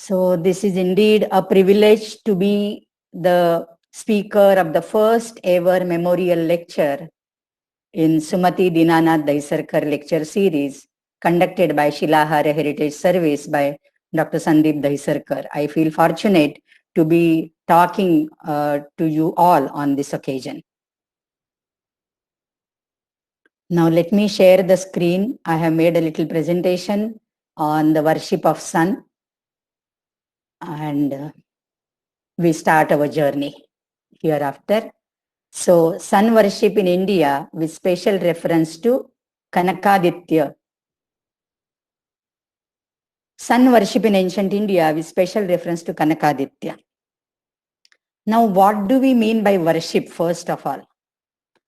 So this is indeed a privilege to be the speaker of the first ever memorial lecture in Sumati Dinanath Daisarkar lecture series conducted by Shilahara Heritage Service by Dr. Sandeep Daisarkar. I feel fortunate to be talking to you all on this occasion. Now let me share the screen. I have made a little presentation on the worship of sun, and we start our journey hereafter. So sun worship in India with special reference to Kanakaditya. Sun worship in ancient India with special reference to Kanakaditya. Now what do we mean by worship first of all?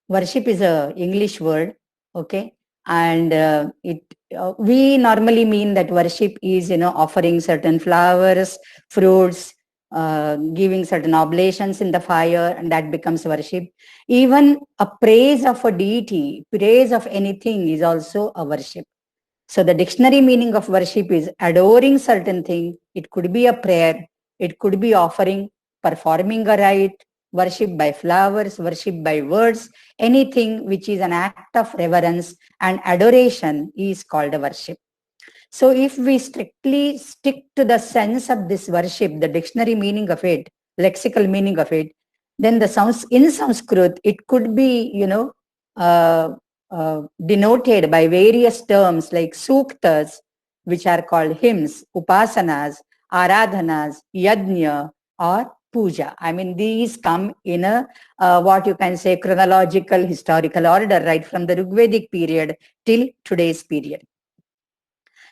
Worship is a English word, okay? And we normally mean that worship is, offering certain flowers, fruits, giving certain oblations in the fire, and that becomes worship. Even a praise of a deity, praise of anything is also a worship. So the dictionary meaning of worship is adoring certain thing. It could be a prayer, it could be offering, performing a rite, worship by flowers, worship by words, anything which is an act of reverence and adoration is called a worship. So if we strictly stick to the sense of this worship, the dictionary meaning of it, lexical meaning of it, then the sounds in Sanskrit, it could be, uh, denoted by various terms like suktas, which are called hymns, upasanas, aradhanas, yajna, or puja. I mean, these come in a what you can say chronological historical order, right from the Rigvedic period till today's period.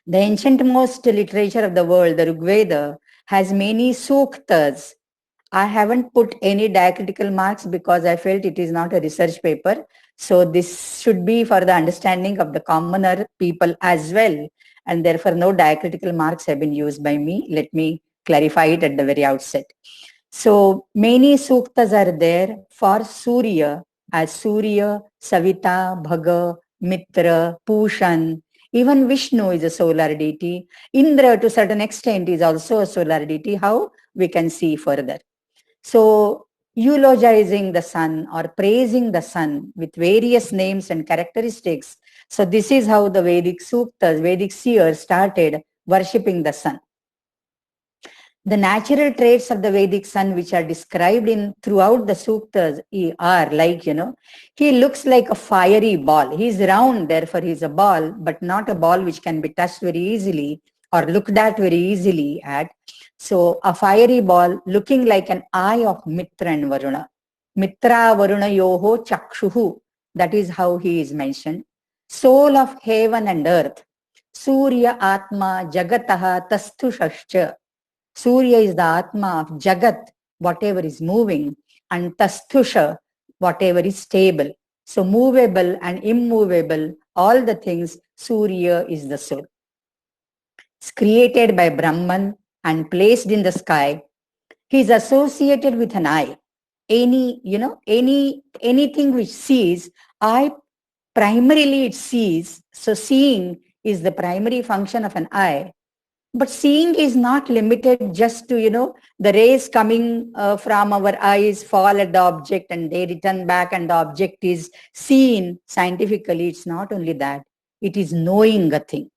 The ancient-most literature of the world, the Rigveda, has many suktas. I haven't put any diacritical marks because I felt it is not a research paper. So this should be for the understanding of the commoner people as well. And therefore, no diacritical marks have been used by me. Let me clarify it at the very outset. So many suktas are there for Surya, as Surya, Savita, Bhaga, Mitra, Pushan. Even Vishnu is a solar deity. Indra, to a certain extent, is also a solar deity. How? We can see further. So eulogizing the sun or praising the sun with various names and characteristics. So this is how the Vedic Suktas, Vedic seers started worshipping the sun. The natural traits of the Vedic sun, which are described in throughout the suktas, are like, he looks like a fiery ball. He's round, therefore he's a ball, but not a ball which can be touched very easily or looked at very easily at. So a fiery ball looking like an eye of Mitra and Varuna. Mitra Varuna Yoho Chakshuhu. That is how he is mentioned. Soul of heaven and earth. Surya Atma Jagataha Tastushascha. Surya is the Atma of Jagat, whatever is moving, and Tasthusha, whatever is stable. So movable and immovable, all the things, Surya is the soul. It's created by Brahman and placed in the sky. He is associated with an eye. Anything which sees, eye primarily it sees. So seeing is the primary function of an eye. But seeing is not limited just to, the rays coming from our eyes fall at the object and they return back and the object is seen scientifically. It's not only that, it is knowing a thing.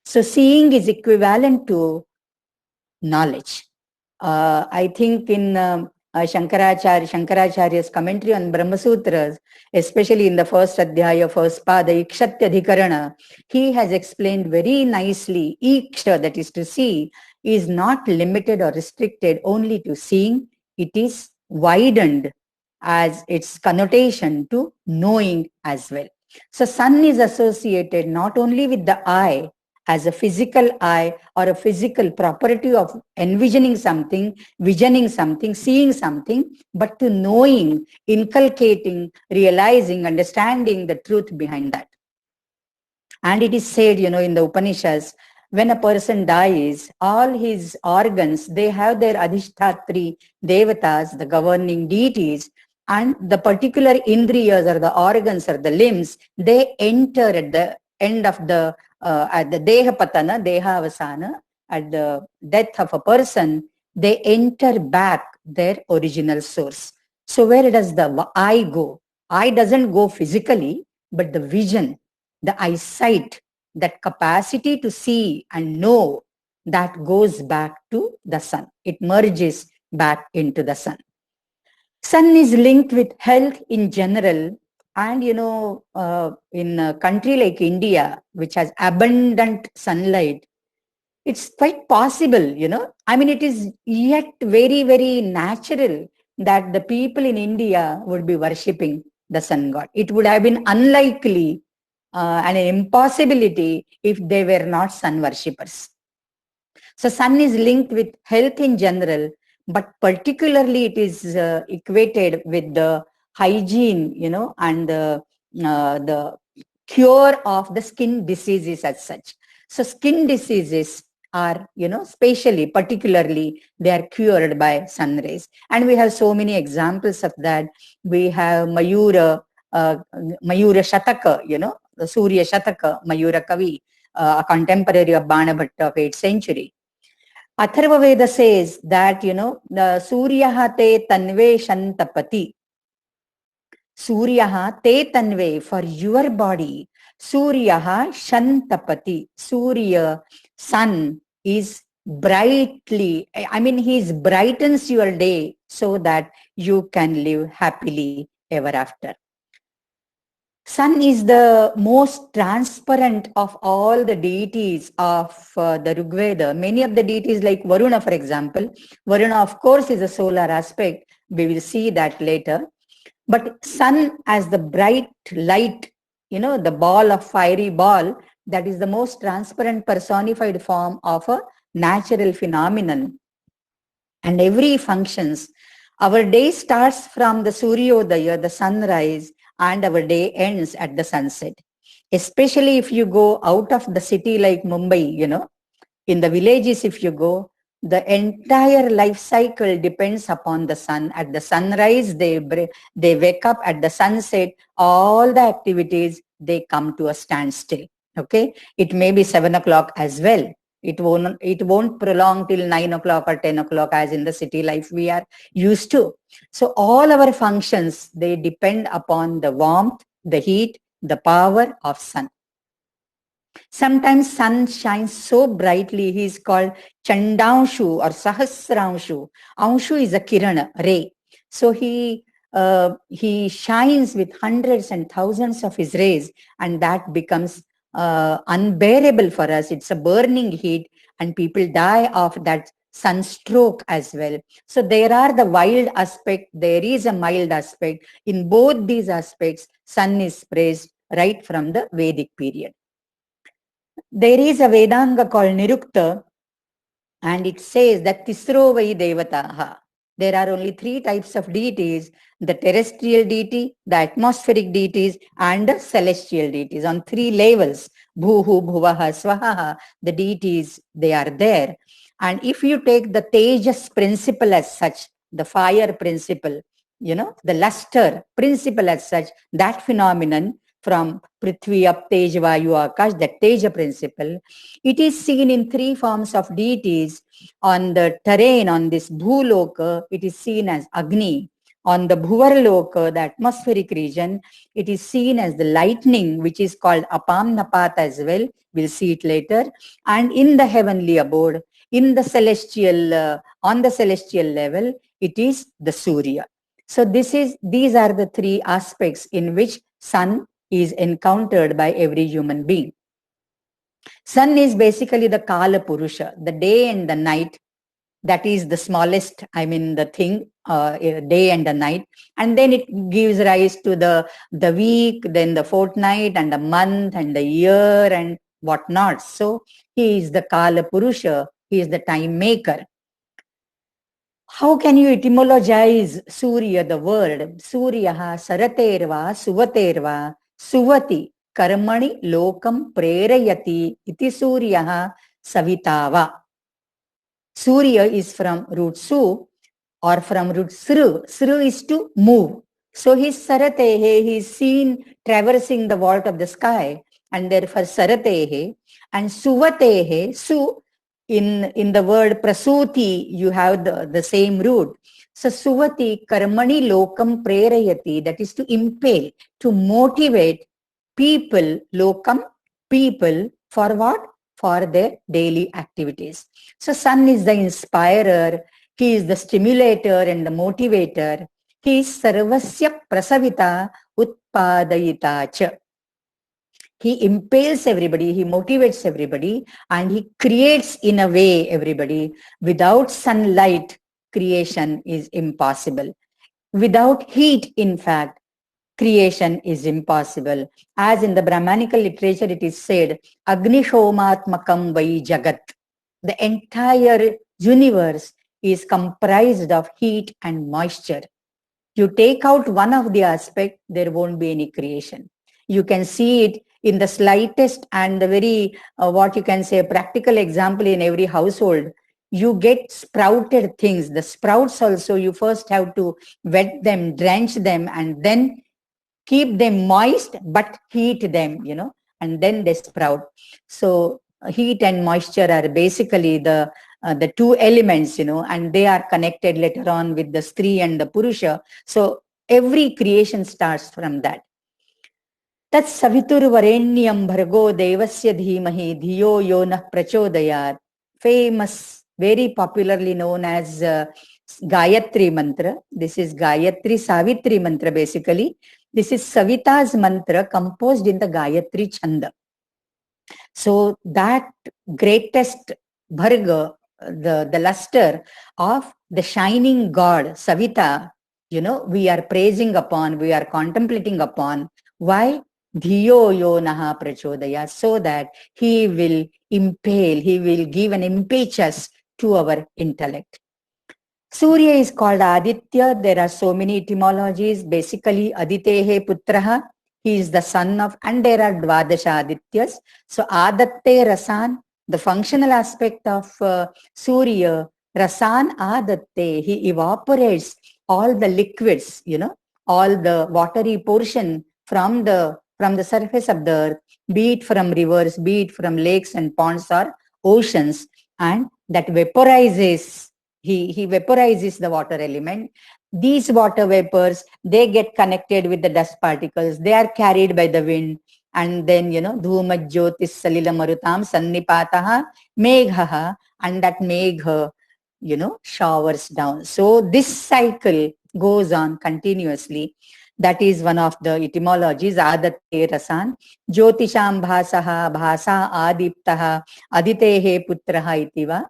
So seeing is equivalent to knowledge. I think in Shankaracharya's commentary on Brahma Sutras, especially in the first Adhyaya, first Pada, Ikshatya Adhikarana, he has explained very nicely, Iksha, that is to see, is not limited or restricted only to seeing. It is widened as its connotation to knowing as well. So sun is associated not only with the eye, as a physical eye or a physical property of envisioning something, visioning something, seeing something, but to knowing, inculcating, realizing, understanding the truth behind that. And it is said, in the Upanishads, when a person dies, all his organs, they have their adhishtatri devatas, the governing deities, and the particular indriyas or the organs or the limbs, they enter at the end of the at the deha patana, deha avasana, at the death of a person, they enter back their original source. So where does the eye go? Eye doesn't go physically, but the vision, the eyesight, that capacity to see and know, that goes back to the sun. It merges back into the sun. Sun is linked with health in general. And, in a country like India, which has abundant sunlight, it's quite possible, I mean, it is yet very, very natural that the people in India would be worshipping the sun god. It would have been unlikely and an impossibility if they were not sun worshippers. So sun is linked with health in general, but particularly it is equated with the hygiene, and the cure of the skin diseases as such. So skin diseases are, spatially, particularly, they are cured by sun rays. And we have so many examples of that. We have Mayura Shataka, the Surya Shataka, Mayura Kavi, a contemporary of Banabhatta of 8th century. Atharva Veda says that, the Suryaha te tanve shantapati. Suryaha te tanve, for your body. Suryaha shantapati. Surya, sun, is brightly, I mean, he brightens your day so that you can live happily ever after. Sun is the most transparent of all the deities of the Rigveda. Many of the deities like Varuna, for example. Varuna, of course, is a solar aspect. We will see that later. But sun as the bright light, the ball of fiery ball, that is the most transparent personified form of a natural phenomenon. And every functions. Our day starts from the Suryodaya, the sunrise, and our day ends at the sunset. Especially if you go out of the city like Mumbai, in the villages if you go, the entire life cycle depends upon the sun. At the sunrise, they wake up. At the sunset, all the activities, they come to a standstill. Okay, it may be 7 o'clock as well. It won't prolong till 9 o'clock or 10 o'clock as in the city life we are used to. So all our functions, they depend upon the warmth, the heat, the power of sun. Sometimes sun shines so brightly, he is called Chandanshu or Sahasranshu. Anshu is a kirana, ray. So he shines with hundreds and thousands of his rays, and that becomes unbearable for us. It's a burning heat, and people die of that sunstroke as well. So there are the wild aspect, there is a mild aspect. In both these aspects, sun is praised right from the Vedic period. There is a Vedanga called Nirukta, and it says that Tisro Vai Devataha. There are only 3 types of deities: the terrestrial deity, the atmospheric deities, and the celestial deities. On 3 levels, Bhuhu, Bhuvaha, Swaha, the deities, they are there. And if you take the Tejas principle as such, the fire principle, the luster principle as such, that phenomenon, from Prithvi, Ap, Tej, Vayu, Akash, that Teja principle, it is seen in 3 forms of deities. On the terrain, on this Bhuloka, it is seen as Agni. On the Bhuvarloka, the atmospheric region, it is seen as the lightning, which is called Apam Napat as well. We'll see it later. And in the heavenly abode, in the celestial, on the celestial level, it is the Surya. So these are the 3 aspects in which sun is encountered by every human being. Sun is basically the Kala Purusha, the day and the night. That is the smallest, the thing, day and the night. And then it gives rise to the week, then the fortnight and the month and the year and whatnot. So he is the Kala Purusha, he is the time maker. How can you etymologize Surya, the word? Suryaha saraterva suvaterva suvati karmani lokam prerayati iti Suryaha savitava. Surya is from root su or from root sru. Sru is to move. So his saratehe, he is seen traversing the vault of the sky, and therefore saratehe. And suvatehe, su, in the word prasuti, you have the same root. So suvati karmani lokam prerayati, that is to impel, to motivate people, lokam, people, for what? For their daily activities. So sun is the inspirer, he is the stimulator and the motivator. He is sarvasya prasavita utpadayita cha. He impels everybody, he motivates everybody, and he creates in a way everybody. Without sunlight, creation is impossible. Without heat, in fact, creation is impossible. As in the Brahmanical literature, it is said, Agni Shomatmakam Vai Jagat. The entire universe is comprised of heat and moisture. You take out one of the aspect, there won't be any creation. You can see it in the slightest and the very, what you can say, practical example in every household. You get sprouted things. The sprouts also, you first have to wet them, drench them, and then keep them moist, but heat them, and then they sprout. So heat and moisture are basically the two elements, and they are connected later on with the Stri and the Purusha. So every creation starts from that. Tat savitur varenyam bhargo devasya dhimahi dhiyo yo nah prachodayat. Famous, very popularly known as Gayatri mantra. This is Gayatri Savitri mantra basically. This is Savita's mantra composed in the Gayatri Chanda. So that greatest Bharga, the luster of the shining God, Savita, we are praising upon, we are contemplating upon. Why? Dhiyo yo naha prachodaya, so that he will impale, he will give an impetus to our intellect. Surya is called Aditya. There are so many etymologies. Basically, Aditehe Putraha, he is the son of, and there are Dvadasha Adityas. So, Adatte Rasan, the functional aspect of Surya, Rasan Adatte, he evaporates all the liquids, all the watery portion from the surface of the earth, be it from rivers, be it from lakes and ponds or oceans, and that vaporizes. He vaporizes the water element. These water vapors, they get connected with the dust particles. They are carried by the wind. And then, dhuma jyotis salila marutam sannipataha meghaha, and that megha, showers down. So this cycle goes on continuously. That is one of the etymologies, Adatte Rasan. Jyotisham bhasaha, bhasa adiptaha, aditehe putraha itiva.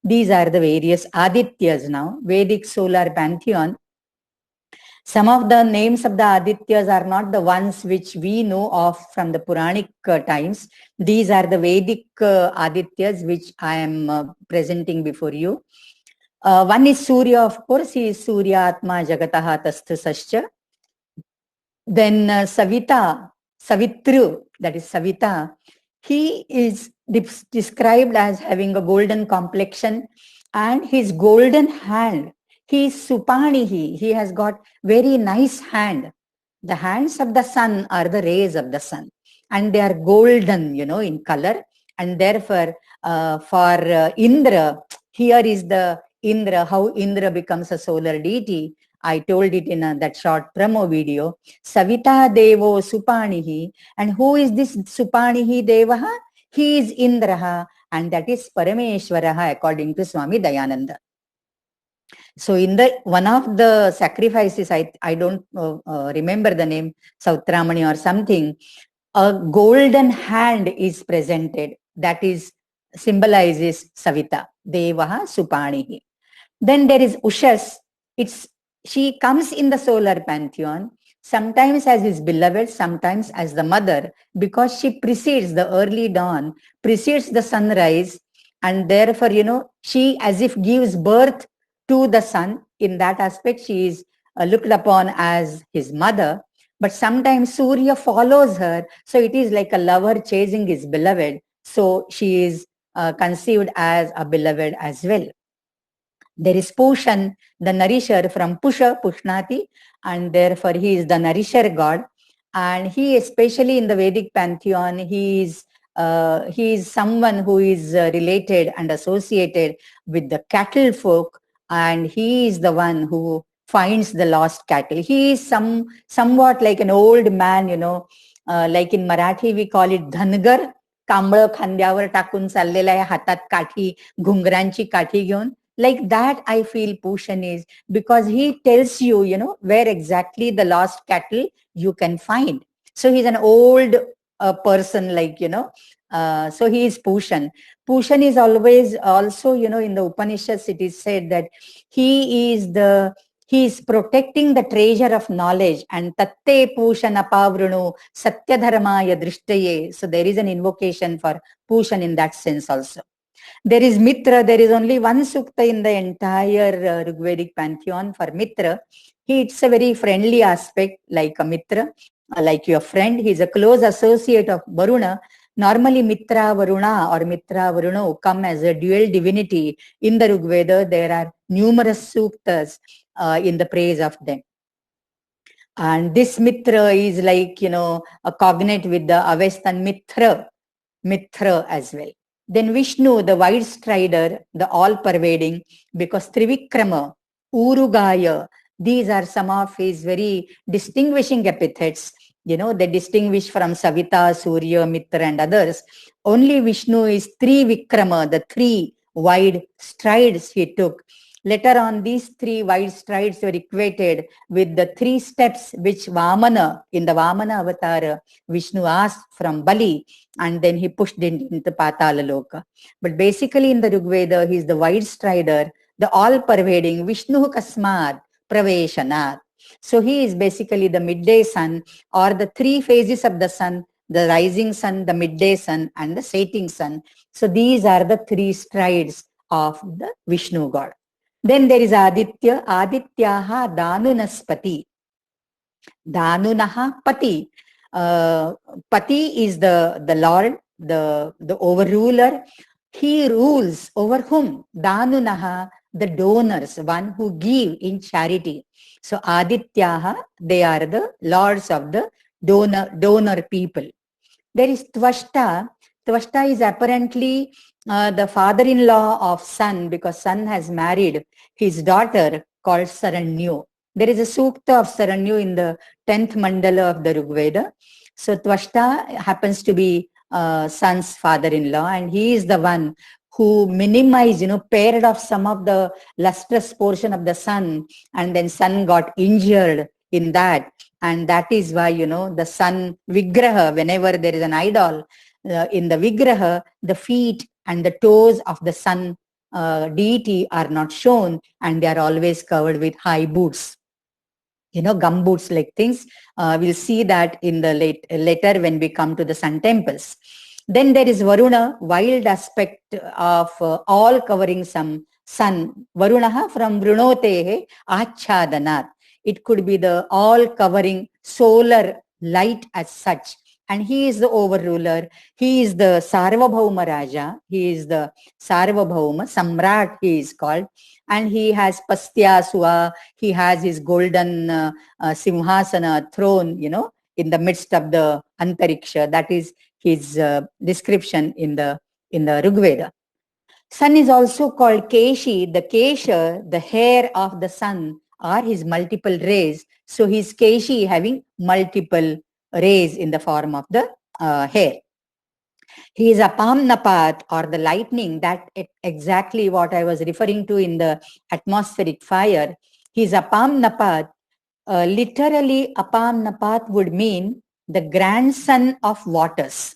These are the various Adityas now, Vedic solar pantheon. Some of the names of the Adityas are not the ones which we know of from the Puranic times. These are the Vedic Adityas which I am presenting before you. One is Surya, of course, he is Surya Atma Jagataha Tastu Sascha. Then Savita, Savitru, that is Savita, he is described as having a golden complexion and his golden hand. He is Supanihi, he has got very nice hand. The hands of the sun are the rays of the sun and they are golden, in color. And therefore, for Indra, here is the Indra, how Indra becomes a solar deity. I told it in that short promo video. Savita Devo Supanihi. And who is this Supanihi Devaha? He is Indraha, and that is Parameshwaraha according to Swami Dayananda. So in the one of the sacrifices, I don't remember the name, Sautramani or something, a golden hand is presented. That is symbolizes Savita, Devaha Supanihi. Then there is Ushas. She comes in the solar pantheon, sometimes as his beloved, sometimes as the mother, because she precedes the early dawn, precedes the sunrise, and therefore, she as if gives birth to the sun. In that aspect, she is looked upon as his mother. But sometimes Surya follows her, so it is like a lover chasing his beloved. So she is conceived as a beloved as well. There is Pushan, the nourisher from Pusha, Pushnati, and therefore he is the nourisher god. And he, especially in the Vedic pantheon, he is he is someone who is related and associated with the cattle folk, and he is the one who finds the lost cattle. He is somewhat like an old man, like in Marathi we call it Dhangar, कांबळ खांद्यावर टाकून चाललेला आहे, हातात काठी, घुंगरांची काठी घेऊन. Like that I feel Pushan is, because he tells you, where exactly the lost cattle you can find. So he's an old person, like, so he is Pushan. Pushan is always also, in the Upanishads it is said that he is protecting the treasure of knowledge, and tatte Pushana pavrunu satyadharmaya drishtaye. So there is an invocation for Pushan in that sense also. There is Mitra. There is only one sukta in the entire Rigvedic pantheon for Mitra. It's a very friendly aspect, like a Mitra, like your friend. He's a close associate of Varuna. Normally, Mitra Varuna or Mitra Varuno come as a dual divinity. In the Rigveda, there are numerous suktas in the praise of them. And this Mitra is like, a cognate with the Avestan Mitra as well. Then Vishnu, the wide strider, the all-pervading, because Trivikrama, Urugaya, these are some of his very distinguishing epithets. They distinguish from Savita, Surya, Mitra, and others. Only Vishnu is Trivikrama, the three wide strides he took. Later on, these three wide strides were equated with the 3 steps which Vamana, in the Vamana avatar, Vishnu asked from Bali, and then he pushed it into Patala Loka. But basically in the Rigveda, he is the wide strider, the all-pervading Vishnu Kasmad Praveshanat. So he is basically the midday sun, or the 3 phases of the sun, the rising sun, the midday sun, and the setting sun. So these are the 3 strides of the Vishnu God. Then there is Aditya. Adityaha Danunaspati. Danunaha Pati. Pati is the Lord, the overruler. He rules over whom? Danunaha, the donors, one who give in charity. So Adityaha, they are the lords of the donor people. There is Tvashta. Tvashta is apparently the father-in-law of Sun, because Sun has married his daughter called Saranyu. There is a sukta of Saranyu in the 10th mandala of the Rigveda. So Tvashta happens to be Sun's father-in-law, and he is the one who minimized, paired off some of the lustrous portion of the sun, and then Sun got injured in that. And that is why, the sun Vigraha, whenever there is an idol, in the Vigraha, the feet and the toes of the sun deity are not shown, and they are always covered with high boots, gum boots like things. We'll see that in the later when we come to the sun temples. Then there is Varuna, wild aspect of all covering some sun. Varunaha from Vrunotehe Achadanat. It could be the all-covering solar light as such. And he is the overruler. He is the Sarvabhauma Raja. He is the Sarvabhauma, Samrat he is called. And he has Pastyasua. He has his golden Simhasana throne, in the midst of the Antariksha. That is his description in the Rigveda. Sun is also called Keshi. The Kesha, the hair of the sun, are his multiple rays. So he's Keshi, having multiple rays in the form of the hair. He is Apam Napat, or the lightning, that exactly what I was referring to in the atmospheric fire. He is Apam Napat. Literally, Apam Napat would mean the grandson of waters.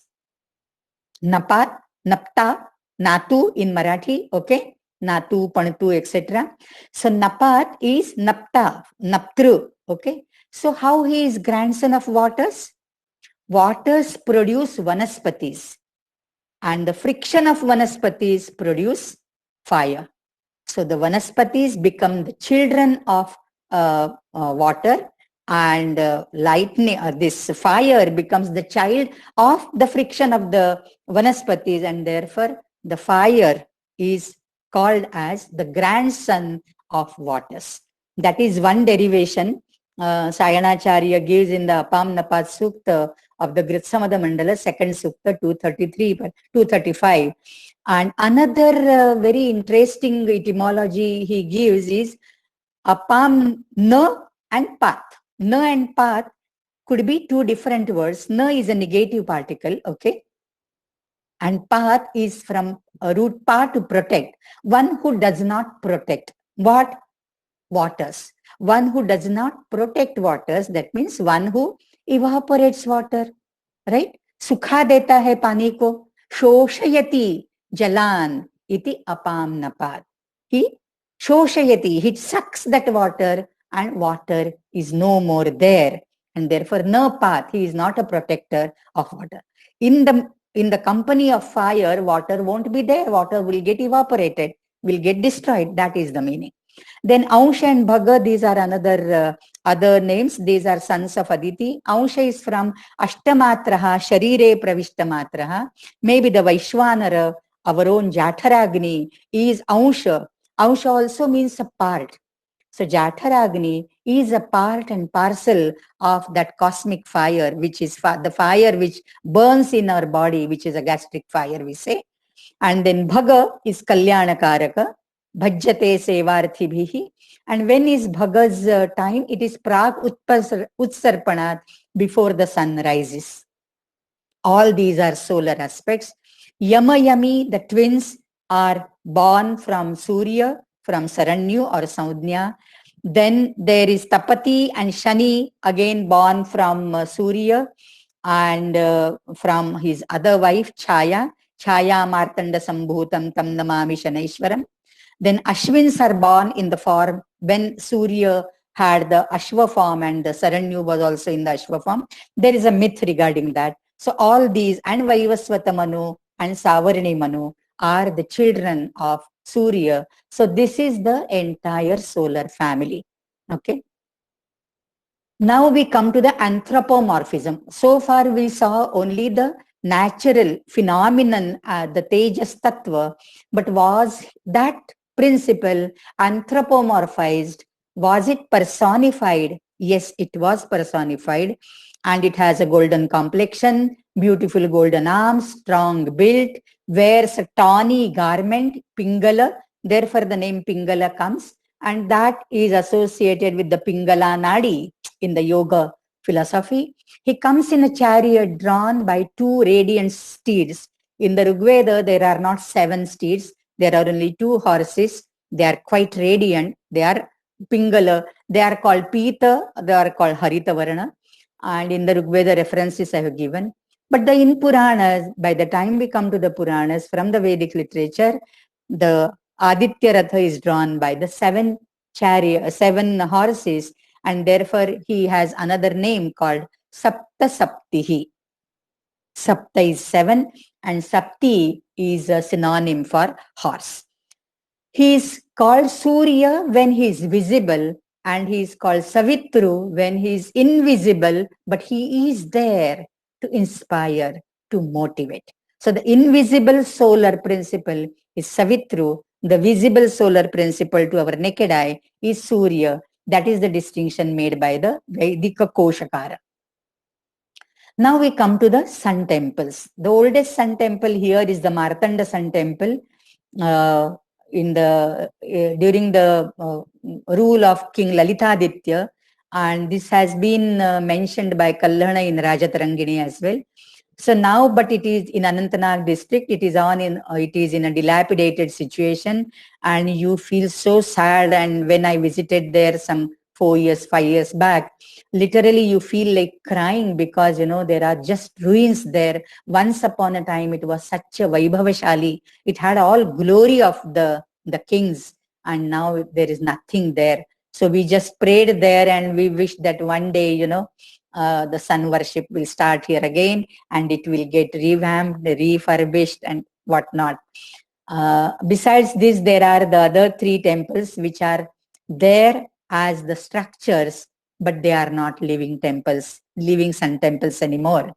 Napat, Napta, Natu in Marathi, okay? Natu, Pantu, etc. So Napat is Napta, Naptru, okay? So how he is grandson of waters? Waters produce vanaspatis, and the friction of vanaspatis produce fire. So the vanaspatis become the children of water, and lightning, this fire becomes the child of the friction of the vanaspatis, and therefore the fire is called as the grandson of waters. That is one derivation. Sayanacharya gives in the Apam Napat Sukta of the Gritsamada Mandala, second Sukta, 233, 235. And another very interesting etymology he gives is Apam Na and Pat. Na and Pat could be two different words. Na is a negative particle, okay? And Pat is from a root pa, to protect. One who does not protect. What? Waters. One who does not protect waters, that means one who evaporates water, right? Sukha deta hai pani ko, shoshayati jalan iti apam napat. He shoshayati, he sucks that water and water is no more there. And therefore, no path, he is not a protector of water. In the company of fire, water won't be there. Water will get evaporated, will get destroyed. That is the meaning. Then Ansha and Bhaga, these are another other names. These are sons of Aditi. Ansha is from Ashtamatraha, Sharire Pravishhtamatraha. Maybe the Vaishwanara, our own Jatharagni, is Ansha. Ansha also means a part. So Jatharagni is a part and parcel of that cosmic fire, which is the fire which burns in our body, which is a gastric fire, we say. And then Bhaga is Kalyanakaraka. Bhajyate Sevarthibhihi. And when is Bhaga's time? It is Prag Utsarpanat, before the sun rises. All these are solar aspects. Yama Yami, the twins, are born from Surya, from Saranyu or Saudnya. Then there is Tapati and Shani, again born from Surya and from his other wife, Chaya. Chaya Martanda Sambhutam Tam Namami Shanaishwaram. Then Ashwins are born in the form when Surya had the Ashwa form and the Saranyu was also in the Ashwa form. There is a myth regarding that. So all these, and Vaivaswata Manu and Savarani Manu, are the children of Surya. So this is the entire solar family. Okay. Now we come to the anthropomorphism. So far we saw only the natural phenomenon, the Tejas Tattva, but was that principle anthropomorphized? Was it personified? Yes, it was personified, and it has a golden complexion, beautiful golden arms, strong build, wears a tawny garment, Pingala. Therefore, the name Pingala comes, and that is associated with the Pingala Nadi in the yoga philosophy. He comes in a chariot drawn by two radiant steeds. In the Rigveda, there are not 7 steeds. There are only 2 horses. They are quite radiant. They are Pingala. They are called Pita. They are called Harita Varana. And in the Rigveda references I have given. But in Puranas, by the time we come to the Puranas, from the Vedic literature, the Aditya Ratha is drawn by the 7 horses, and therefore he has another name called Sapta Saptihi. Sapta is 7 and Sapti is a synonym for horse. He is called Surya when he is visible, and he is called Savitru when he is invisible, but he is there to inspire, to motivate. So the invisible solar principle is Savitru. The visible solar principle to our naked eye is Surya. That is the distinction made by the Vedika Koshakara. Now we come to the sun temples. The oldest sun temple here is the Martanda Sun Temple. During the rule of King Lalitaditya, and this has been mentioned by Kallana in Rajatarangini as well. So now, but it is in Anantnag district, it is in a dilapidated situation, and you feel so sad. And when I visited there some 5 years back, literally you feel like crying, because there are just ruins there. Once upon a time it was such a Vaibhavashali. It had all glory of the kings, and now there is nothing there. So we just prayed there, and we wish that one day, the sun worship will start here again, and it will get revamped, refurbished, and whatnot. Besides this, there are the other 3 temples which are there as the structures, but they are not living temples, living sun temples anymore.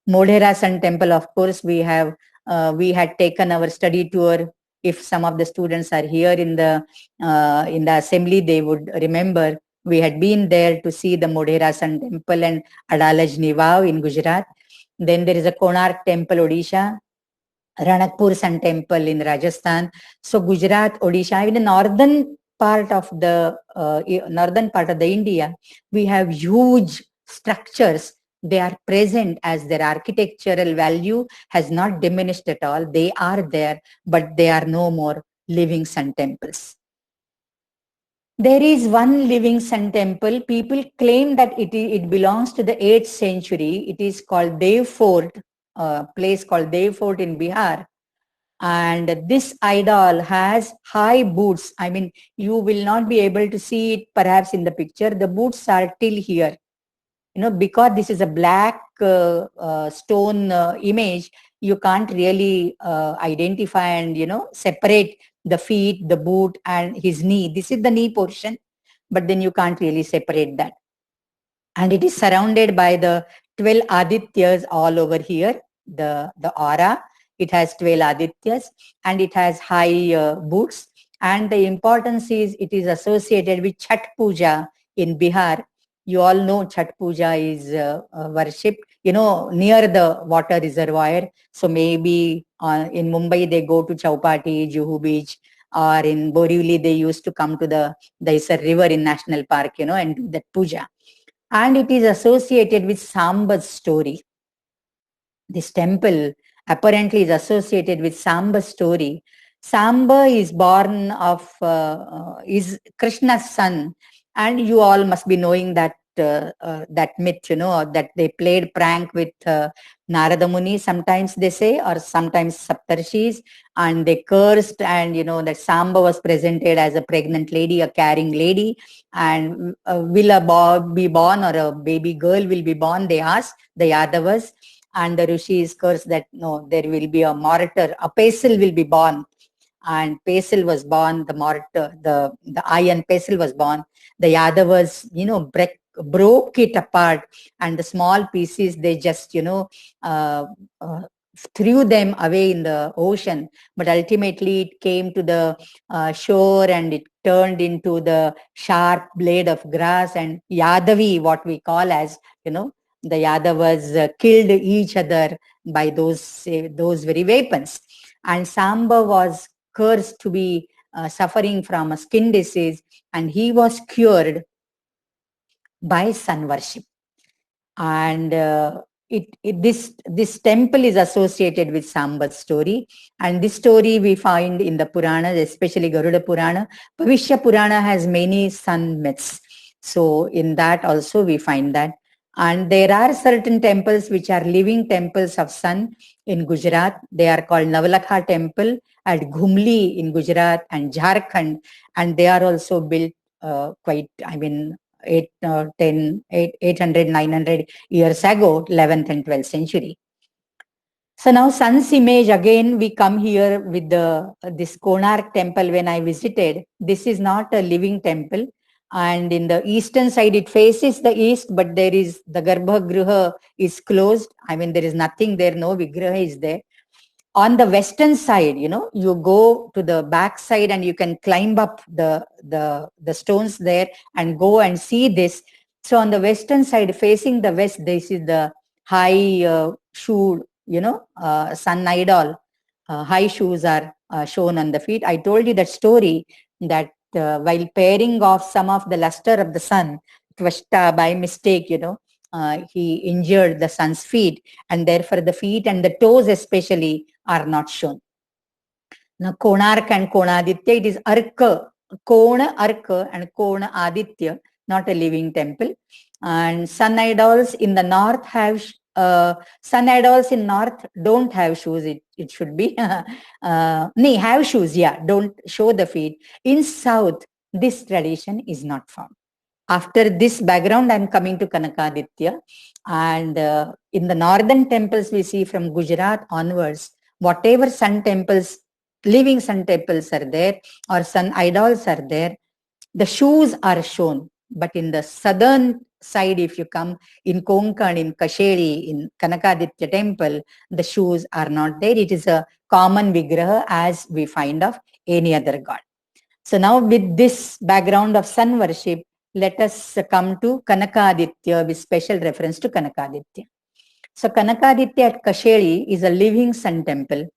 Modhera Sun Temple, of course, we had taken our study tour. If some of the students are here in the assembly, they would remember We had been there to see the Modhera Sun Temple and Adalaj Vav in Gujarat. Then there is a Konark Temple, Odisha, Ranakpur Sun Temple in Rajasthan. So Gujarat, Odisha, in the northern part of the India, we have huge structures. They are present as their architectural value has not diminished at all. They are there, but they are no more living sun temples. There is one living sun temple. People claim that it belongs to the 8th century. It is called Dev Fort, a place called Dev Fort in Bihar. And this idol has high boots. I mean, you will not be able to see it perhaps in the picture. The boots are till here. Because this is a black stone image, you can't really identify and, separate the feet, the boot, and his knee. This is the knee portion, but then you can't really separate that. And it is surrounded by the 12 Adityas all over here, the aura. It has 12 Adityas and it has high boots. And the importance is it is associated with Chhat Puja in Bihar. You all know Chhat Puja is worshipped, near the water reservoir. So maybe in Mumbai, they go to Chowpatty, Juhu Beach, or in Borivali, they used to come to the Daisar River in National Park, and do that puja. And it is associated with Samba's story. This temple apparently is associated with Samba's story. Samba is born of, is Krishna's son. And you all must be knowing that myth, that they played prank with Narada Muni, sometimes they say, or sometimes Saptarshis, and they cursed, and that Samba was presented as a pregnant lady, a carrying lady, and will a boy be born or a baby girl will be born, they asked the Yadavas, and the Rishis cursed that no, there will be a martyr, a Paisal will be born. And Paisal was born, the martyr, the iron Paisal was born. The Yadavas, broke it apart, and the small pieces, they just, threw them away in the ocean. But ultimately it came to the shore and it turned into the sharp blade of grass, and Yadavi, what we call as, the Yadavas killed each other by those very weapons. And Samba was cursed to be suffering from a skin disease, and he was cured by sun worship. And this temple is associated with Samba's story, and this story we find in the Puranas, especially Garuda Purana. Bhavishya Purana has many sun myths, so in that also we find that. And there are certain temples which are living temples of sun in Gujarat. They are called Navalakha Temple at Ghumli in Gujarat and Jharkhand, and they are also built quite, 800, 900 years ago, 11th and 12th century. So now sun's image, again, we come here with this Konark temple when I visited. This is not a living temple. And in the eastern side, it faces the east, but there is, the Garbhagriha is closed. There is nothing there, no Vigraha is there. On the western side, you go to the back side and you can climb up the stones there and go and see this. So on the western side, facing the west, this is the high shoe, sun idol. High shoes are shown on the feet. I told you that story that while pairing off some of the luster of the sun, Tvashta by mistake, he injured the sun's feet, and therefore the feet and the toes especially are not shown. Now Konark and Konaditya, it is Arka, Kona Arka and Kona Aditya, not a living temple. And sun idols in the north have sun idols in north don't have shoes. It should be have shoes, don't show the feet. In south, this tradition is not found. After this background, I'm coming to Kanakaditya. And in the northern temples, we see from Gujarat onwards, whatever sun temples, living sun temples are there, or sun idols are there, the shoes are shown. But in the southern side, if you come in Konkan, in Kasheri, in Kanakaditya temple, the shoes are not there. It is a common vigraha as we find of any other god. So now with this background of sun worship, let us come to Kanakaditya with special reference to Kanakaditya. So Kanakaditya at Kasheli is a living sun temple,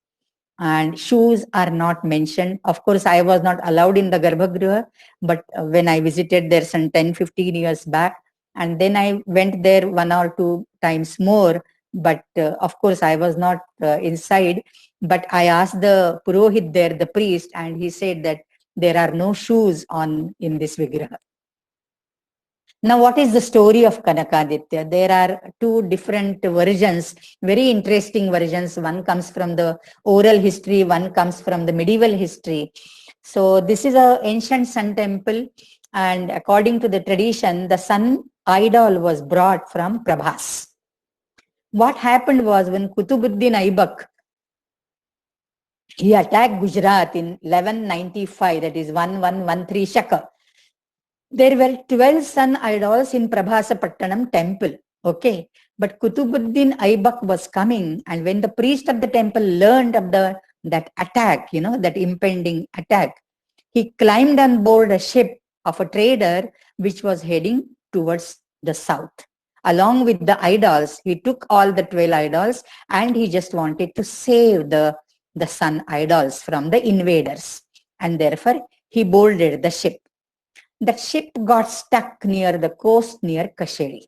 and shoes are not mentioned. Of course, I was not allowed in the Garbhagriha, but when I visited there some 10-15 years back, and then I went there 1 or 2 times more, but of course I was not inside. But I asked the Purohit there, the priest, and he said that there are no shoes on in this Vigraha. Now, what is the story of Kanakaditya? There are two different versions, very interesting versions. One comes from the oral history, one comes from the medieval history. So this is an ancient sun temple, and according to the tradition, the sun idol was brought from Prabhas. What happened was when Kutubuddin Aibak, he attacked Gujarat in 1195, that is 1113 Shaka. There were 12 sun idols in Prabhasapattanam temple. Okay. But Kutubuddin Aibak was coming, and when the priest of the temple learned of that attack, that impending attack, he climbed on board a ship of a trader which was heading towards the south. Along with the idols, he took all the 12 idols and he just wanted to save the sun idols from the invaders. And therefore, he boarded the ship. The ship got stuck near the coast near Kasheli.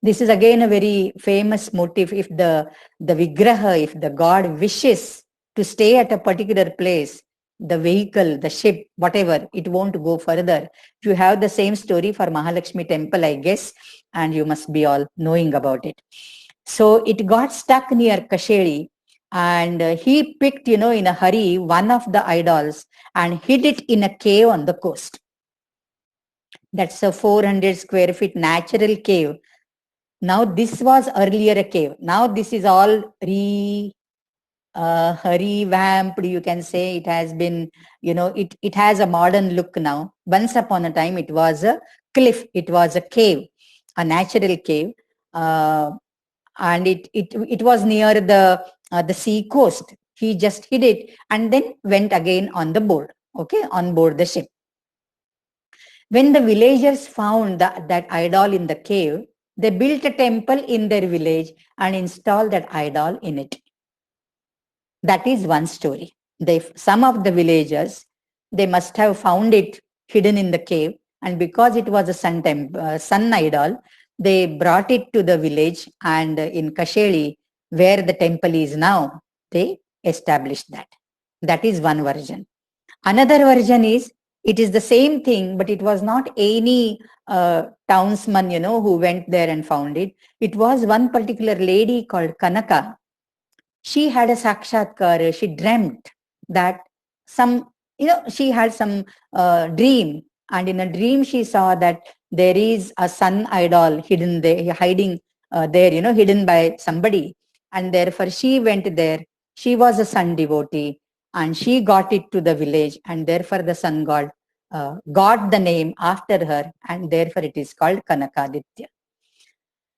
This is again a very famous motif. If the Vigraha, if the god wishes to stay at a particular place, the vehicle, the ship, whatever, it won't go further. You have the same story for Mahalakshmi temple, I guess, and you must be all knowing about it. So it got stuck near Kasheli, and he picked, in a hurry, one of the idols and hid it in a cave on the coast. That's a 400 square feet natural cave. Now this was earlier a cave. Now this is all revamped, you can say. It has been, it has a modern look now. Once upon a time, it was a cliff. It was a cave, a natural cave. And it was near the sea coast. He just hid it and then went again on board the ship. When the villagers found that idol in the cave, they built a temple in their village and installed that idol in it. That is one story. Some of the villagers, they must have found it hidden in the cave, and because it was a sun idol, they brought it to the village, and in Kasheli, where the temple is now, they established that. That is one version. Another version is, it is the same thing, but it was not any townsman, who went there and found it. It was one particular lady called Kanaka. She had a sakshatkar. She dreamt that she had some dream, and in a dream she saw that there is a sun idol hidden there, hiding there, hidden by somebody, and therefore she went there. She was a sun devotee, and she got it to the village, and therefore the sun god got the name after her, and therefore it is called Kanakaditya.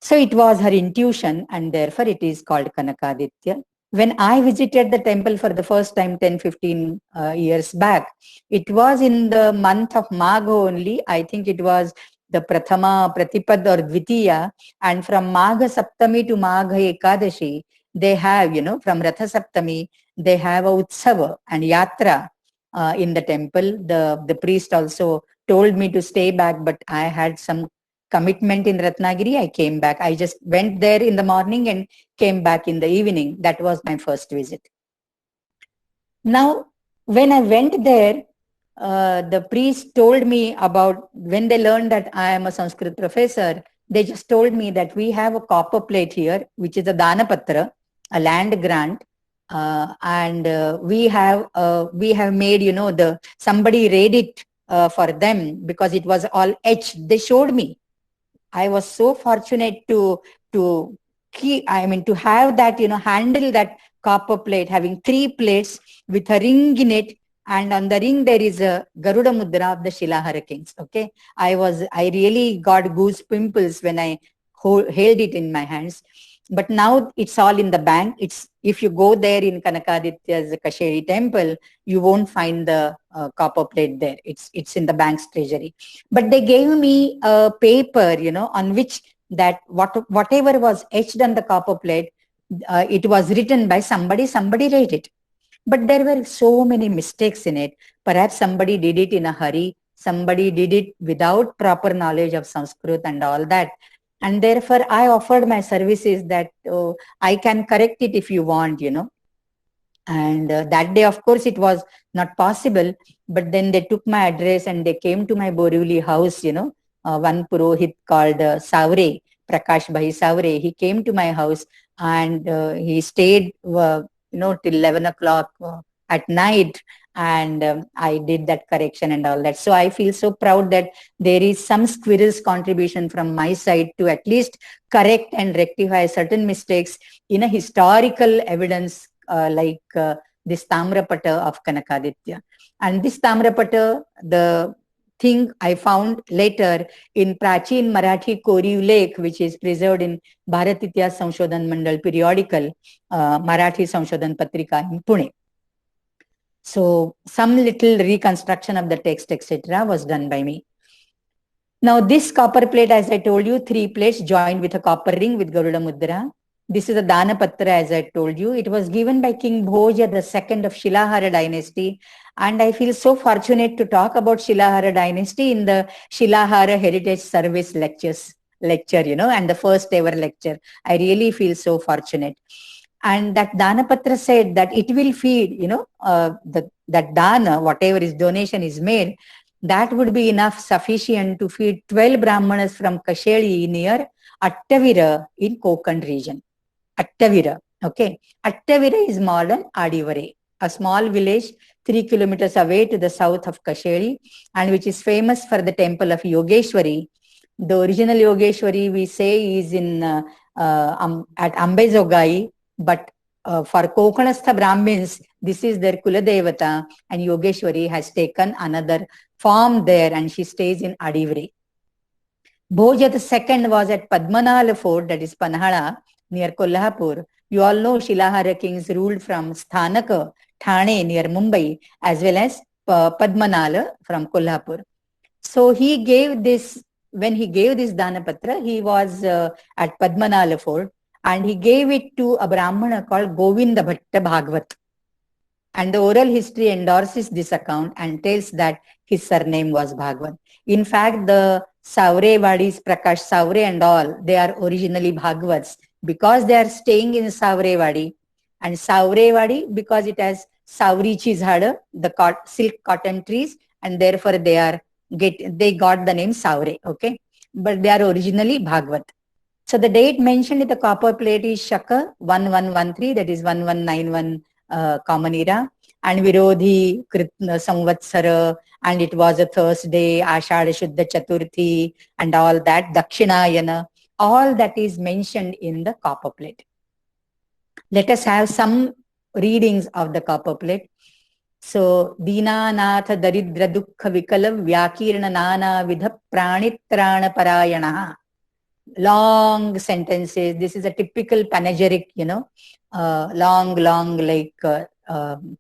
So it was her intuition, and therefore it is called Kanakaditya. When I visited the temple for the first time 10-15 years back, it was in the month of Magha only. I think it was the Prathama, Pratipad or Dvitiya, and from Magha Saptami to Magha Ekadashi, they have, from Ratha Saptami, they have a Utsava and Yatra in the temple. The priest also told me to stay back, but I had some commitment in Ratnagiri. I came back. I just went there in the morning and came back in the evening. That was my first visit. Now, when I went there, the priest told me about, when they learned that I am a Sanskrit professor, they just told me that we have a copper plate here, which is a Danapatra, a land grant. And we have made, somebody read it for them because it was all etched. They showed me. I was so fortunate to have that, handle that copper plate, having 3 plates with a ring in it, and on the ring there is a Garuda Mudra of the Shilahara Kings. Okay, I really got goose pimples when I held it in my hands. But now it's all in the bank. It's, if you go there in Kanakaditya's Kasheri temple, you won't find the copper plate there. It's in the bank's treasury. But they gave me a paper, on which that whatever was etched on the copper plate, it was written by somebody. Somebody read it. But there were so many mistakes in it. Perhaps somebody did it in a hurry. Somebody did it without proper knowledge of Sanskrit and all that. And therefore, I offered my services that I can correct it if you want, And that day, of course, it was not possible. But then they took my address and they came to my Borivali house, one Purohit called Savre, Prakash Bhai Savre. He came to my house and he stayed, till 11 o'clock at night. And I did that correction and all that. So I feel so proud that there is some squirrel's contribution from my side to at least correct and rectify certain mistakes in a historical evidence like this Tamrapata of Kanakaditya. And this Tamrapata, the thing I found later in Prachin Marathi Koriv Lake, which is preserved in Bharat Itihas Samshodhan Mandal periodical, Marathi Samshodhan Patrika in Pune. So some little reconstruction of the text, etc., was done by me. Now this copper plate, as I told you, 3 plates joined with a copper ring with Garuda Mudra. This is a Danapatra, as I told you. It was given by King Bhoja II of Shilahara dynasty. And I feel so fortunate to talk about Shilahara dynasty in the Shilahara Heritage Service lecture, and the first ever lecture. I really feel so fortunate. And that Danapatra said that it will feed, that Dana, whatever is donation is made, that would be enough, sufficient to feed 12 Brahmanas from Kasheli near Attavira in Konkan region. Attavira, okay. Attavira is modern Adivare, a small village 3 kilometers away to the south of Kasheli, and which is famous for the temple of Yogeshwari. The original Yogeshwari, we say, is in at Ambezogai, but for Konkanastha Brahmins, this is their Kuladevata, and Yogeshwari has taken another form there, and she stays in Adivare. Bhoja II was at Padmanala Fort, that is Panhala, near Kolhapur. You all know Shilahara kings ruled from Sthanaka, Thane, near Mumbai, as well as Padmanala from Kolhapur. So he gave this, when he gave this Danapatra, he was at Padmanala Fort, and he gave it to a Brahmana called Govinda Bhatta Bhagwat. And the oral history endorses this account and tells that his surname was Bhagwat. In fact, the Savrevadis, Prakash Savre and all, they are originally Bhagwats because they are staying in Savrevadi. And Savrevadi because it has Savrichi Zhada, the silk cotton trees, and therefore they got the name Savre, okay? But they are originally Bhagwat. So the date mentioned in the copper plate is Shaka 1113, that is 1191 Common Era, and Virodhi Kritna Samvatsara, and it was a Thursday, Ashada Shuddha Chaturthi, and all that, Dakshinayana, all that is mentioned in the copper plate. Let us have some readings of the copper plate. So, Dinanatha Daridra Dukkha Vikala Vyakirna Nana Vidha Pranitrana Parayana. Long sentences. This is a typical panegyric, long, like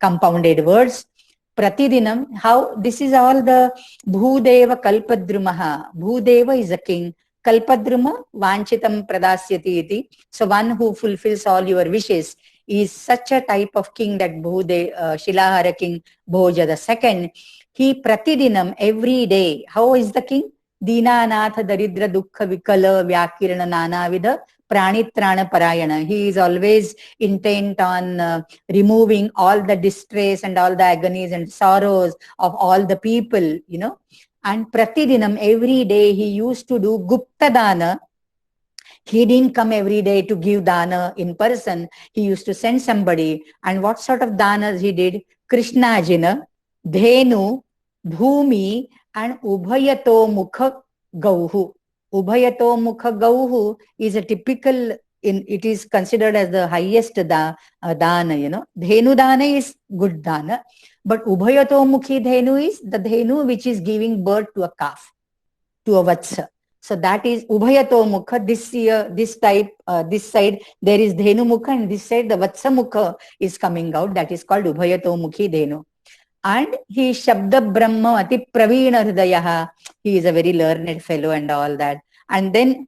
compounded words. Pratidinam, how this is all the Bhudeva Kalpadrumaha. Bhudeva is a king. Kalpadruma Vanchitam Pradasyati iti. So one who fulfills all your wishes is such a type of king that Shilahara king Bhoja II. He Pratidinam, every day. How is the king? Dinanatha Daridra Dukkha Vikala Vyakirana Nanavidha Pranitrana Parayana. He is always intent on removing all the distress and all the agonies and sorrows of all the people, And Pratidinam, every day he used to do Gupta Dana. He didn't come every day to give Dana in person. He used to send somebody. And what sort of Danas he did? Krishnajina, Dhenu, Bhumi, and Ubhayato Mukha Gauhu. Ubhayato Mukha Gauhu is a typical, it is considered as the highest dana, Dhenu Dana is good Dana. But Ubhayato Mukhi Dhenu is the Dhenu which is giving birth to a calf, to a Vatsa. So that is Ubhayato Mukha. This year, this type, this side, there is Dhenu Mukha, and this side, the Vatsa Mukha is coming out. That is called Ubhayato Mukhi Dhenu. And he Shabda Brahma Ati Praveena Hridayaha. He is a very learned fellow and all that. And then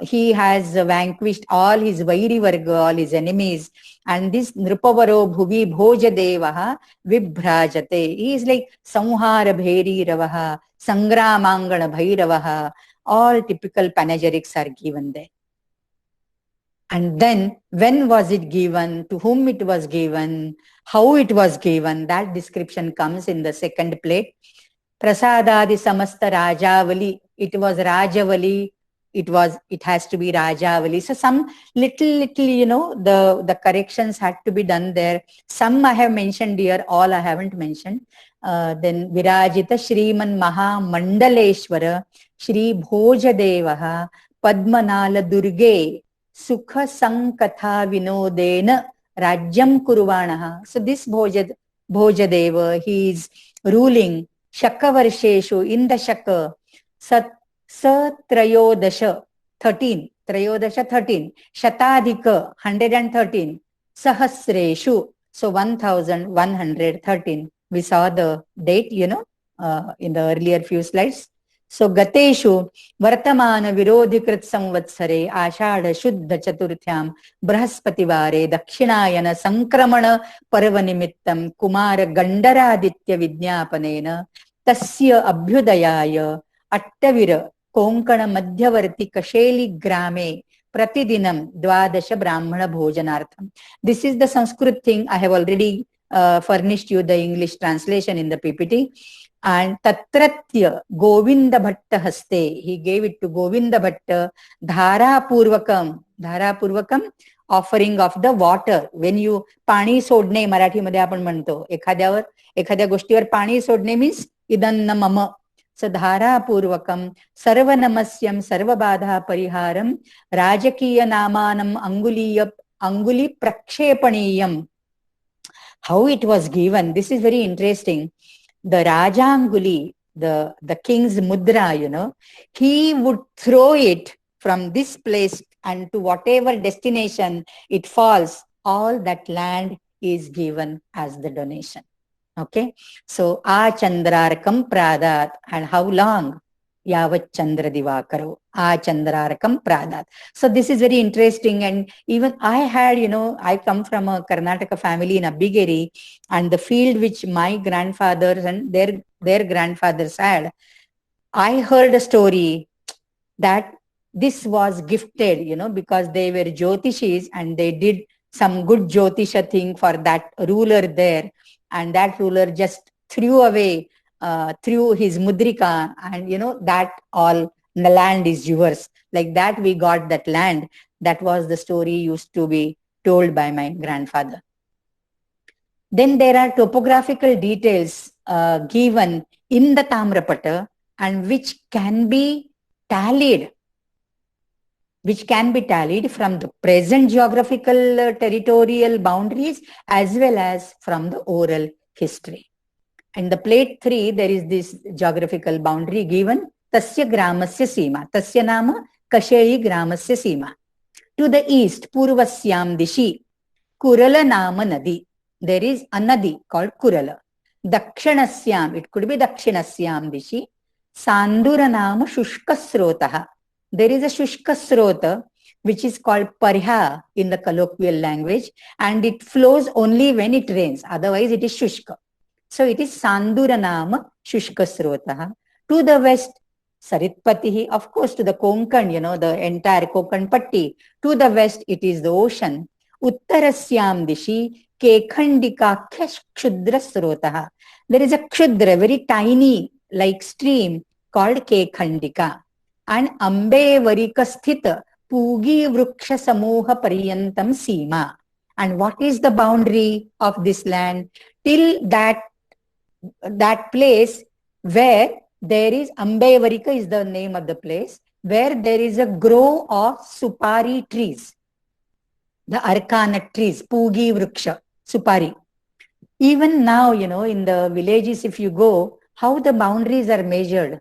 he has vanquished all his Vairi Varga, all his enemies. And this Nrupavaro Bhuvi Bhojadevaha Vibhrajate. He is like Samhara Bheri Ravaha, Sangramangana Bhairavaha. All typical panegyrics are given there. And then when was it given, to whom it was given, how it was given, that description comes in the second plate. Prasadadi Samasta Rajavali, it was Rajavali, it has to be Rajavali. So some little, the corrections had to be done there. Some I have mentioned here, all I haven't mentioned. Then Virajita Shriman Maha Mandaleshwara, Shri Bhojadevaha, Padmanala Durge, Sukha Sankatha Vinodena, Rajyam Kurvanaha. So this Bhojadeva, he is ruling Shakavarsheshu, in the Shaka, Trayodasha, 13, Trayodasha 13, Shatadhika, 113, Sahasreshu, so 1113. We saw the date, in the earlier few slides. So Gateshu, Vartamana Virodhikrit Samvatsare, Ashadha Shuddha Chaturthyam, Brahaspati Dakshinayana, Sankramana Parvanimittam, Kumara Gandaraditya Vidnyapanena, Tasya Abhyudayaya, Attavira, Konkana Madhyavarti Kasheli Grame, Pratidinam, Dwadasha Brahmana Bhojanartham. This is the Sanskrit thing. I have already furnished you the English translation in the PPT. And Tatratya Govinda Bhatta Haste, he gave it to Govinda Bhatta, Dhara Purvakam, offering of the water. When you पाणी सोडणे मराठी मध्ये आपण म्हणतो, एखाद्या गोष्टीवर पाणी सोडणे means इदन्न मम. So Dhara Purvakam, Sarva Namasyam, Sarva Badha Pariharam, Rajakiya Namanam Anguli Prakshepaniyam. How it was given, this is very interesting. The Rajanguli, the king's mudra, he would throw it from this place and to whatever destination it falls, all that land is given as the donation. Okay, so Achandrarakam Pradat, and how long? Yavat Chandra Divakaro, Achandrarakam Pradat. So this is very interesting. And even I had, I come from a Karnataka family in Abhigeri, and the field which my grandfathers and their grandfathers had, I heard a story that this was gifted, because they were Jyotishis and they did some good Jyotisha thing for that ruler there. And that ruler just threw away, threw his mudrika, and that all the land is yours. Like that we got that land. That was the story used to be told by my grandfather. Then there are topographical details given in the Tamrapata, and which can be tallied from the present geographical territorial boundaries as well as from the oral history. In the plate 3, there is this geographical boundary given, Tasya Gramasya Sima, Tasya Nama Kasheyi Gramasya Sima. To the east, Purvasyam Dishi, Kurala Nama Nadi. There is a Nadi called Kurala. Dakshinasyam, it could be Dakshinasyam Dishi, Sandura Nama Shushkasrotaha. There is a Shushkasrota which is called Parha in the colloquial language, and it flows only when it rains. Otherwise, it is Shushka. So it is Sanduranama Shushkasrotaha. To the west, Saritpatihi, of course, to the Konkan, the entire Konkan Patti. To the west, it is the ocean. Uttarasyam Dishi, Kekhandika Kshudrasrotaha. There is a Kshudra, very tiny, like stream, called Kekhandika. And Ambe Varika Sthita, Pugi Vruksha Samoha Pariyantam Sima. And what is the boundary of this land? Till that place where there is, Ambe Varika is the name of the place, where there is a grove of supari trees. The Arkanat trees, Pugi Vruksha, supari. Even now, in the villages, if you go, how the boundaries are measured,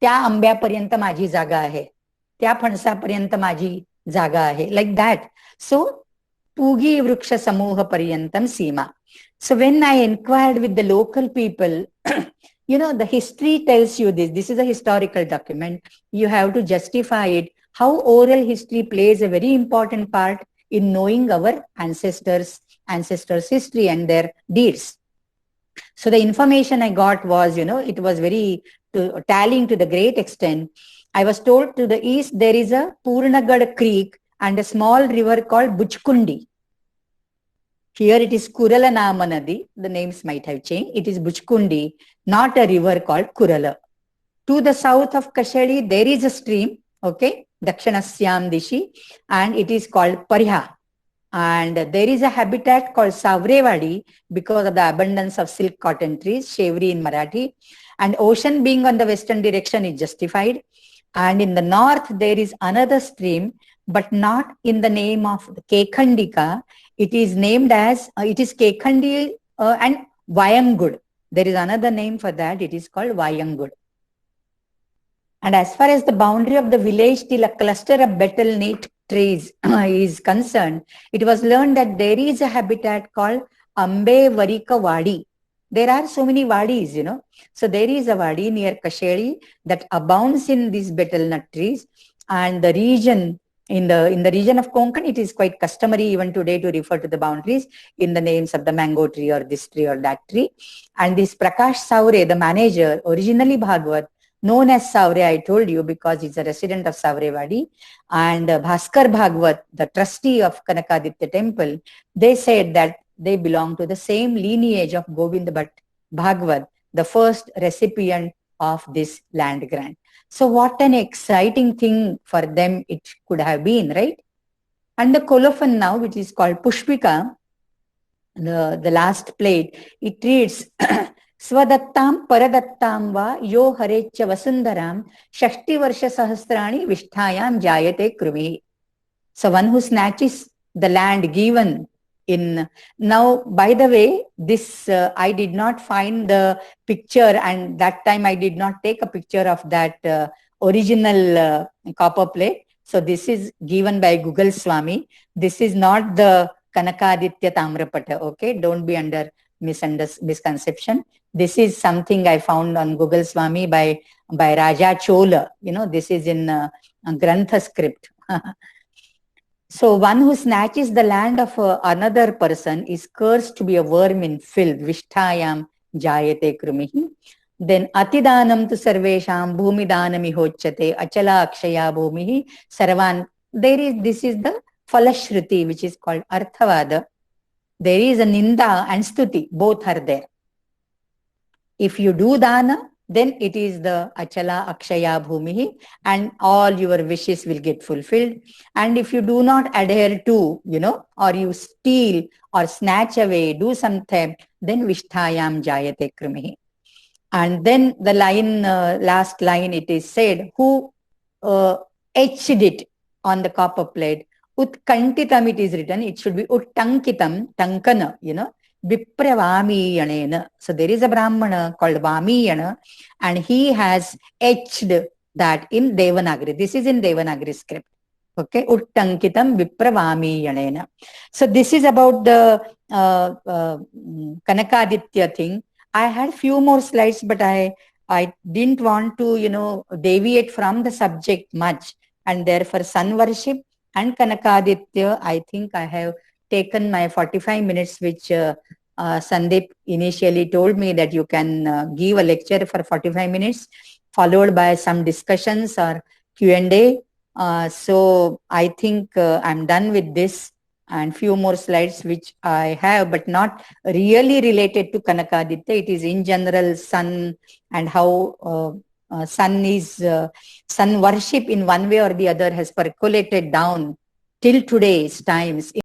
त्या आंब्यापर्यंत माझी जागा आहे, त्या फणसापर्यंत माझी जागा आहे, like that. So Pugi Vriksha Samuha Paryantam Seema. So when I inquired with the local people, the history tells you this. This is a historical document. You have to justify it. How oral history plays a very important part in knowing our ancestors' history and their deeds. So the information I got was, it was very tallying to the great extent. I was told to the east there is a Purnagad Creek and a small river called Buchkundi. Here it is Kurala Namanadi. The names might have changed. It is Buchkundi, not a river called Kurala. To the south of Kashali, there is a stream, okay, Dakshanasyam Dishi, and it is called Parya. And there is a habitat called Savrewadi because of the abundance of silk cotton trees, Shevri in Marathi. And ocean being on the western direction is justified. And in the north, there is another stream, but not in the name of Kekhandika. It is named as, it is Kekhandi and Vayangud. There is another name for that. It is called Vayangud. And as far as the boundary of the village till a cluster of betel nut trees is concerned, it was learned that there is a habitat called Ambe Varika Wadi. There are so many wadis, So there is a wadi near Kasheli that abounds in these betel nut trees. And the region, in the region of Konkan, it is quite customary even today to refer to the boundaries in the names of the mango tree or this tree or that tree. And this Prakash Saure, the manager, originally Bhagwat, known as Saure, I told you, because he's a resident of Saurewadi, and Bhaskar Bhagwat, the trustee of Kanakaditya temple, they said that they belong to the same lineage of Govind Bhatt Bhagwat, the first recipient of this land grant. So what an exciting thing for them it could have been, right? And the colophon now, which is called Pushpika, the last plate, it reads, Swadattam Paradattam va yo harecha vasundaram shashti varsha sahasrani visthayam jayate krumi. So one who snatches the land given in. Now, by the way, this I did not find the picture, and that time I did not take a picture of that original copper plate. So this is given by Google Swami. This is not the Kanakaditya Tamrapata, okay? Don't be under misconception. This is something I found on Google Swami by Raja Chola. This is in Grantha script. So one who snatches the land of another person is cursed to be a worm in filth. Vishtayam jayate krumihi. Then atidanam tu sarvesham bhumidanami hochate achala akshaya bhumihi sarvan. This is the Falashruti, which is called Arthavada. There is a Ninda and Stuti, both are there. If you do Dana, then it is the Achala Akshaya Bhumihi, and all your wishes will get fulfilled. And if you do not adhere to, or you steal or snatch away, do some theft, then Vishtayam Jayate Krumihi. And then the line, last line, it is said, who etched it on the copper plate. Utkantitam it is written, it should be Uttankitam, Tankana, Vipra Vamiyanena. So there is a Brahmana called Vamiyana, and he has etched that in Devanagari. This is in Devanagari script. Okay, Uttankitam Vipra Vamiyanena. So this is about the Kanakaditya thing. I had few more slides, but I didn't want to, deviate from the subject much. And therefore, sun worship and Kanakaditya, I think I have taken my 45 minutes, which Sandeep initially told me that you can give a lecture for 45 minutes, followed by some discussions or Q&A. So I think I'm done with this, and few more slides which I have, but not really related to Kanakaditya. It is in general sun and how sun worship in one way or the other has percolated down till today's times